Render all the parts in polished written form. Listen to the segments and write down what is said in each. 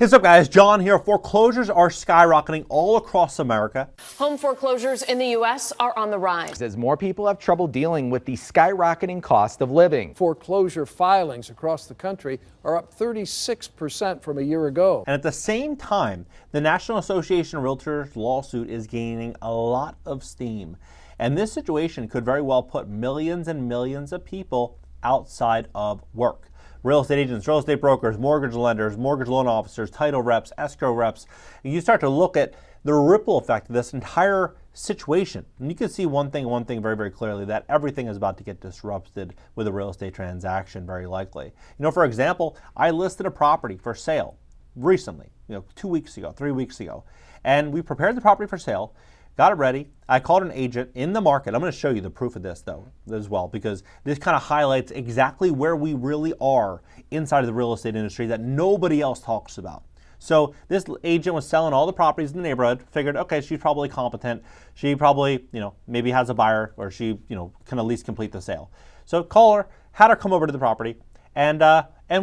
What's up, guys? John here. Foreclosures are skyrocketing all across America. Home foreclosures in the U.S. are on the rise as more people have trouble dealing with the skyrocketing cost of living. Foreclosure filings across the country are up 36% from a year ago. And at the same time, the National Association of Realtors lawsuit is gaining a lot of steam. And this situation could very well put millions and millions of people outside of work. Real estate agents, real estate brokers, mortgage lenders, mortgage loan officers, title reps, escrow reps. And you start to look at the ripple effect of this entire situation. And you can see one thing very, very clearly, that everything is about to get disrupted with a real estate transaction, very likely. You know, for example, I listed a property for sale recently, 2 weeks ago, 3 weeks ago. And we prepared the property for sale, got it ready. I called an agent in the market. I'm going to show you the proof of this, though, as well, because this kind of highlights exactly where we really are inside of the real estate industry that nobody else talks about. So this agent was selling all the properties in the neighborhood, figured, okay, she's probably competent. She probably, maybe has a buyer, or she, can at least complete the sale. So call her, had her come over to the property, and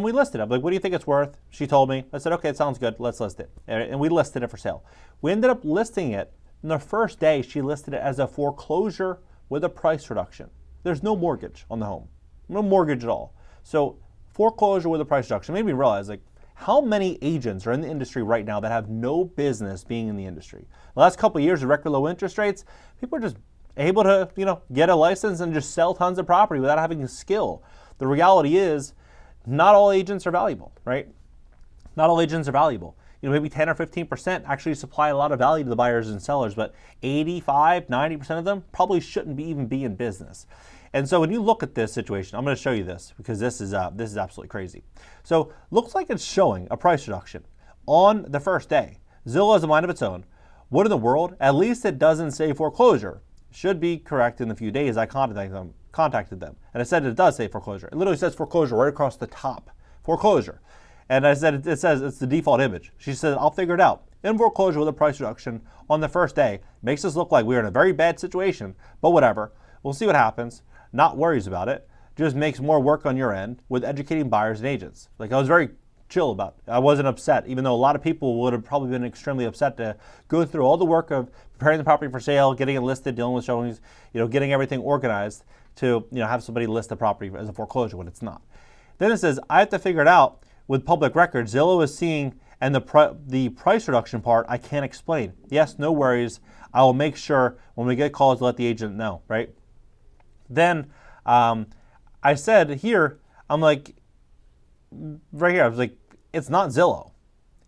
we listed it. I'm like, what do you think it's worth? She told me. I said, okay, it sounds good. Let's list it. And we listed it for sale. We ended up listing it. And the first day, she listed it as a foreclosure with a price reduction. There's no mortgage on the home, no mortgage at all. So foreclosure with a price reduction made me realize, how many agents are in the industry right now that have no business being in the industry? The last couple of years of record low interest rates, people are just able to, get a license and just sell tons of property without having a skill. The reality is, not all agents are valuable, right? Not all agents are valuable. Maybe 10 or 15% actually supply a lot of value to the buyers and sellers, but 85, 90% of them probably shouldn't even be in business. And so when you look at this situation, I'm going to show you this because this is absolutely crazy. So looks like it's showing a price reduction on the first day. Zillow has a mind of its own. What in the world? At least it doesn't say foreclosure. Should be correct in a few days. I contacted them, and it said it does say foreclosure. It literally says foreclosure right across the top. Foreclosure. And I said, it says it's the default image. She said, I'll figure it out. In foreclosure with a price reduction on the first day. Makes us look like we're in a very bad situation, but whatever. We'll see what happens. Not worries about it. Just makes more work on your end with educating buyers and agents. I was very chill about it. I wasn't upset, even though a lot of people would have probably been extremely upset to go through all the work of preparing the property for sale, getting it listed, dealing with showings, getting everything organized to, have somebody list the property as a foreclosure when it's not. Then it says, I have to figure it out. With public records, Zillow is seeing, and the price reduction part, I can't explain. Yes, no worries. I will make sure when we get calls to let the agent know, right? Then I said here, I'm like, right here, I was like, it's not Zillow.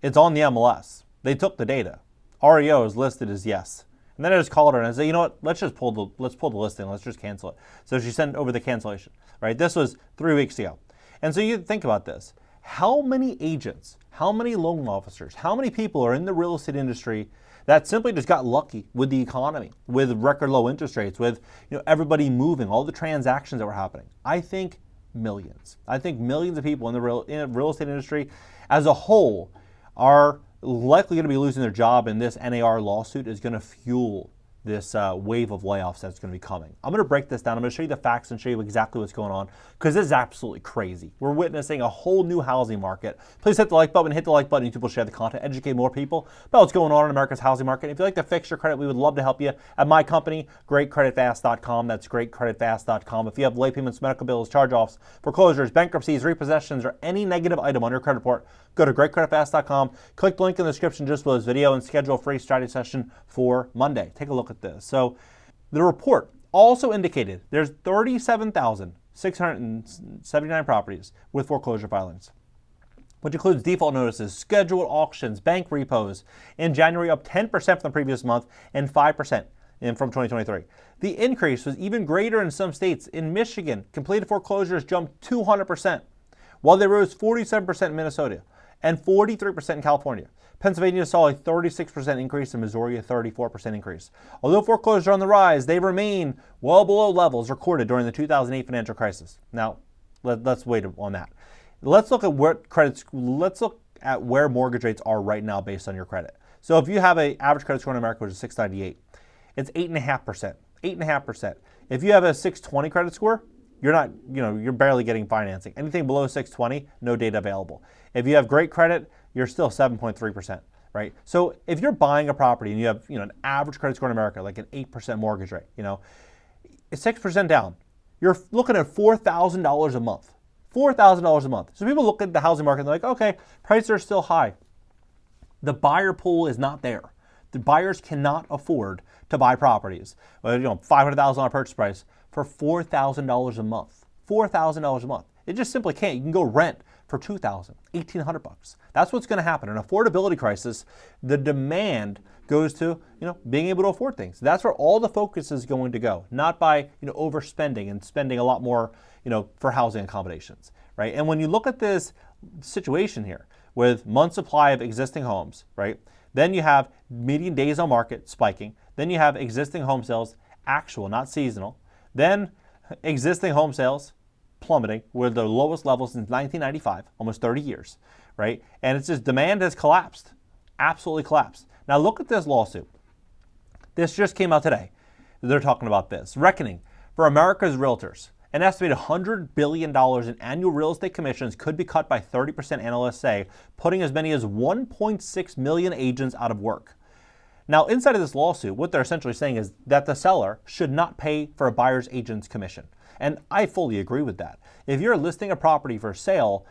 It's on the MLS. They took the data. REO is listed as yes. And then I just called her and I said, you know what, let's pull the listing, let's just cancel it. So she sent over the cancellation, right? This was 3 weeks ago. And so you think about this. How many agents, how many loan officers, how many people are in the real estate industry that simply just got lucky with the economy, with record low interest rates, with everybody moving, all the transactions that were happening? I think millions. I think millions of people in the real estate industry as a whole are likely going to be losing their job, and this NAR lawsuit is going to fuel this wave of layoffs that's going to be coming. I'm going to break this down. I'm going to show you the facts and show you exactly what's going on, because this is absolutely crazy. We're witnessing a whole new housing market. Please hit the like button. Hit the like button. YouTube will share the content, educate more people about what's going on in America's housing market. If you'd like to fix your credit, we would love to help you at my company, GreatCreditFast.com. That's GreatCreditFast.com. If you have late payments, medical bills, charge-offs, foreclosures, bankruptcies, repossessions, or any negative item on your credit report, go to GreatCreditFast.com. Click the link in the description just below this video and schedule a free strategy session for Monday. Take a look at this. So the report also indicated there's 37,679 properties with foreclosure filings, which includes default notices, scheduled auctions, bank repos. In January, up 10% from the previous month and 5% from 2023. The increase was even greater in some states. In Michigan, completed foreclosures jumped 200%, while they rose 47% in Minnesota and 43% in California. Pennsylvania saw a 36% increase, and Missouri a 34% increase. Although foreclosures are on the rise, they remain well below levels recorded during the 2008 financial crisis. Now, let's wait on that. Let's look at where mortgage rates are right now based on your credit. So if you have an average credit score in America, which is 698, it's 8.5%. 8.5%. If you have a 620 credit score, you're barely getting financing. Anything below 620, no data available. If you have great credit, you're still 7.3%, right? So if you're buying a property and you have, an average credit score in America, like an 8% mortgage rate, it's 6% down. You're looking at $4,000 a month. $4,000 a month. So people look at the housing market and they're like, okay, prices are still high. The buyer pool is not there. The buyers cannot afford to buy properties. $500,000 purchase price for $4,000 a month. $4,000 a month. It just simply can't. You can go rent for $2,000, $1,800. That's what's going to happen. An affordability crisis, the demand goes to, being able to afford things. That's where all the focus is going to go, not by, overspending and spending a lot more, for housing accommodations, right? And when you look at this situation here with month supply of existing homes, right? Then you have median days on market spiking. Then you have existing home sales, actual, not seasonal. Then existing home sales plummeting. We're the lowest levels since 1995, almost 30 years, right? And it's just demand has collapsed, absolutely collapsed. Now look at this lawsuit. This just came out today. They're talking about this. Reckoning for America's realtors. An estimated $100 billion in annual real estate commissions could be cut by 30%, analysts say, putting as many as 1.6 million agents out of work. Now, inside of this lawsuit, what they're essentially saying is that the seller should not pay for a buyer's agent's commission. And I fully agree with that. If you're listing a property for sale,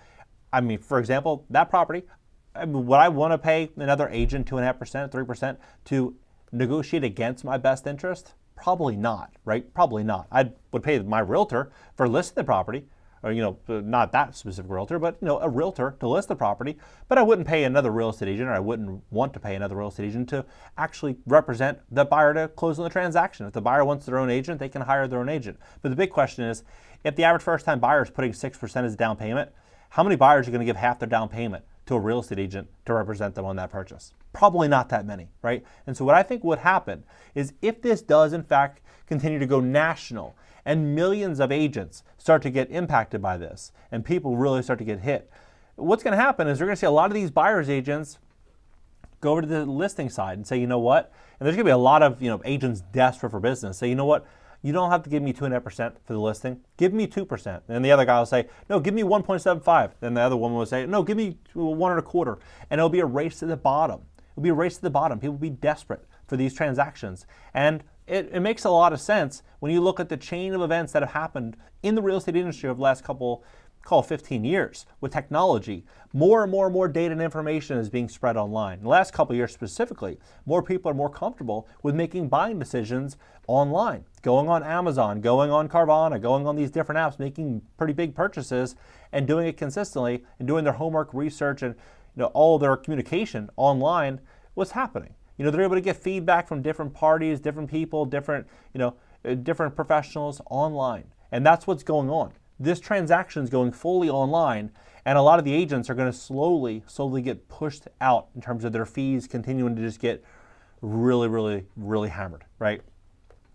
for example, that property, would I want to pay another agent 2.5%, 3% to negotiate against my best interest? Probably not, right? Probably not. I would pay my realtor for listing the property, or, not that specific realtor, but, a realtor to list the property. But I wouldn't pay another real estate agent, or I wouldn't want to pay another real estate agent to actually represent the buyer to close on the transaction. If the buyer wants their own agent, they can hire their own agent. But the big question is, if the average first-time buyer is putting 6% as a down payment, how many buyers are going to give half their down payment to a real estate agent to represent them on that purchase? Probably not that many, right? And so what I think would happen is if this does in fact continue to go national and millions of agents start to get impacted by this and people really start to get hit, what's going to happen is we're going to see a lot of these buyer's agents go over to the listing side and say, you know what? And there's going to be a lot of agents desperate for business. Say, you know what? You don't have to give me 2.5% for the listing. Give me 2%. And the other guy will say, no, give me 1.75. Then the other woman will say, no, give me 1.25. And it'll be a race to the bottom. It'll be a race to the bottom. People will be desperate for these transactions. And it makes a lot of sense when you look at the chain of events that have happened in the real estate industry over the last 15 years with technology. More and more data and information is being spread online. In the last couple of years specifically, more people are more comfortable with making buying decisions online, going on Amazon, going on Carvana, going on these different apps, making pretty big purchases and doing it consistently and doing their homework, research, and all their communication online. What's happening? They're able to get feedback from different parties, different people, different professionals online. And that's what's going on. This transaction is going fully online, and a lot of the agents are going to slowly get pushed out in terms of their fees continuing to just get really hammered, right?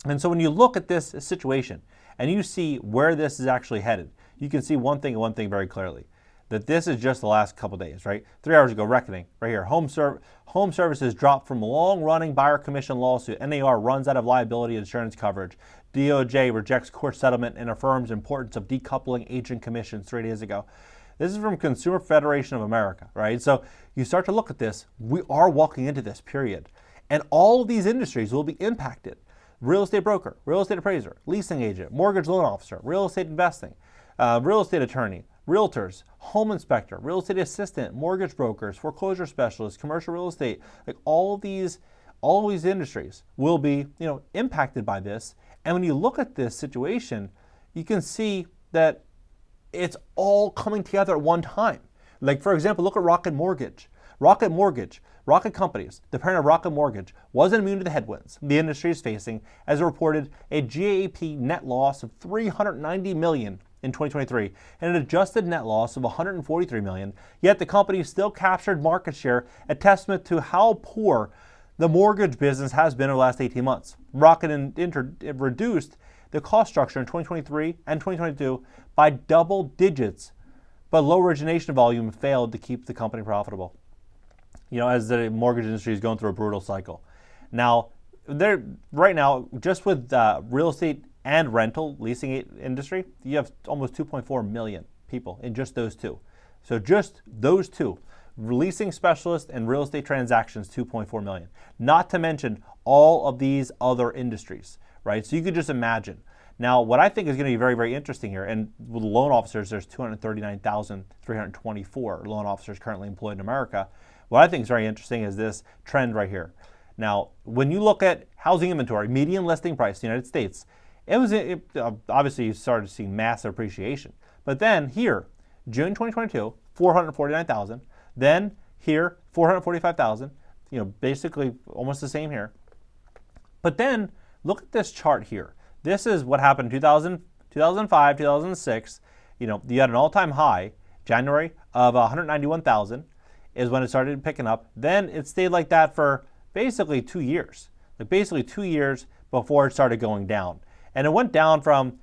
And so when you look at this situation and you see where this is actually headed, you can see one thing very clearly, that this is just the last couple days, right? 3 hours ago, Reckoning, right here, home services dropped from long-running buyer commission lawsuit. NAR runs out of liability insurance coverage. DOJ rejects court settlement and affirms importance of decoupling agent commissions 3 days ago. This is from Consumer Federation of America, right? So you start to look at this, we are walking into this period. And all of these industries will be impacted. Real estate broker, real estate appraiser, leasing agent, mortgage loan officer, real estate investing, real estate attorney, realtors, home inspector, real estate assistant, mortgage brokers, foreclosure specialists, commercial real estate, like all these industries will be, impacted by this. And when you look at this situation, you can see that it's all coming together at one time. Like, for example, look at Rocket Mortgage. Rocket Companies, the parent of Rocket Mortgage, wasn't immune to the headwinds the industry is facing, as it reported a GAAP net loss of $390 million in 2023 and an adjusted net loss of $143 million. Yet the company still captured market share, a testament to how poor the mortgage business has been over the last 18 months. Rocket reduced the cost structure in 2023 and 2022 by double digits, but low origination volume failed to keep the company profitable. As the mortgage industry is going through a brutal cycle. Now, right now, just with real estate and rental leasing industry, you have almost 2.4 million people in just those two. So just those two leasing specialists and real estate transactions, 2.4 million. Not to mention all of these other industries, right? So you could just imagine. Now, what I think is going to be very, very interesting here, and with loan officers, there's 239,324 loan officers currently employed in America. What I think is very interesting is this trend right here. Now, when you look at housing inventory, median listing price in the United States, obviously you started seeing massive appreciation. But then here, June 2022, 449,000. Then here, 445,000. Basically almost the same here. But then look at this chart here. This is what happened in 2005, 2006. You had an all-time high, January of 191,000 is when it started picking up. Then it stayed like that for basically 2 years. Basically 2 years before it started going down. And it went down from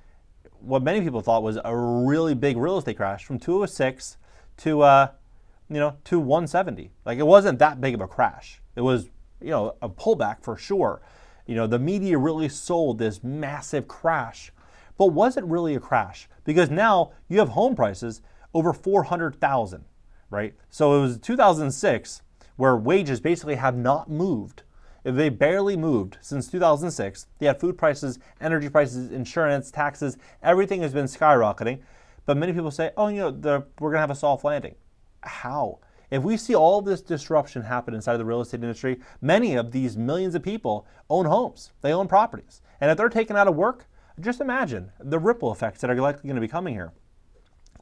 what many people thought was a really big real estate crash from 206 to 170. It wasn't that big of a crash. It was, a pullback for sure. The media really sold this massive crash. But was it really a crash? Because now you have home prices over 400,000, right? So it was 2006 where wages basically have not moved. They barely moved since 2006. They had food prices, energy prices, insurance, taxes, everything has been skyrocketing. But many people say, we're going to have a soft landing. How? If we see all this disruption happen inside of the real estate industry, many of these millions of people own homes. They own properties. And if they're taken out of work, just imagine the ripple effects that are likely going to be coming here.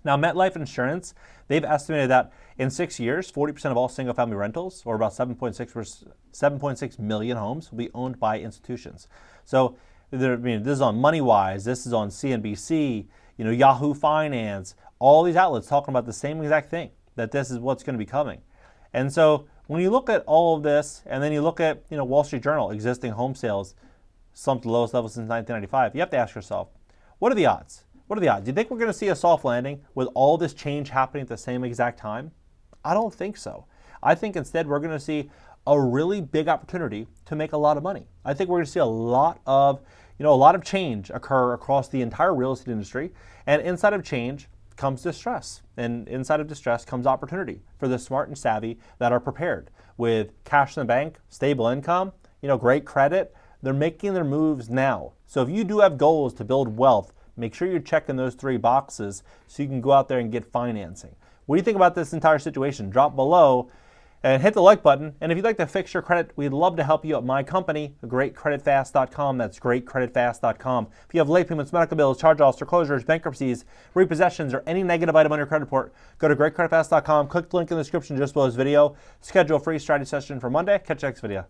Now, MetLife Insurance, they've estimated that in 6 years, 40% of all single-family rentals, or about 7.6 million homes, will be owned by institutions. So this is on MoneyWise, this is on CNBC, Yahoo Finance, all these outlets talking about the same exact thing, that this is what's going to be coming. And so when you look at all of this, and then you look at Wall Street Journal, existing home sales slumped to the lowest level since 1995, you have to ask yourself, what are the odds? What are the odds? Do you think we're going to see a soft landing with all this change happening at the same exact time? I don't think so. I think instead we're going to see a really big opportunity to make a lot of money. I think we're going to see a lot of change occur across the entire real estate industry, and inside of change comes distress, and inside of distress comes opportunity for the smart and savvy that are prepared with cash in the bank, stable income, great credit. They're making their moves now. So if you do have goals to build wealth, make sure you're checking those 3 boxes so you can go out there and get financing. What do you think about this entire situation? Drop below and hit the like button. And if you'd like to fix your credit, we'd love to help you at my company, GreatCreditFast.com. That's GreatCreditFast.com. If you have late payments, medical bills, charge-offs, foreclosures, bankruptcies, repossessions, or any negative item on your credit report, go to GreatCreditFast.com. Click the link in the description just below this video. Schedule a free strategy session for Monday. Catch you next video.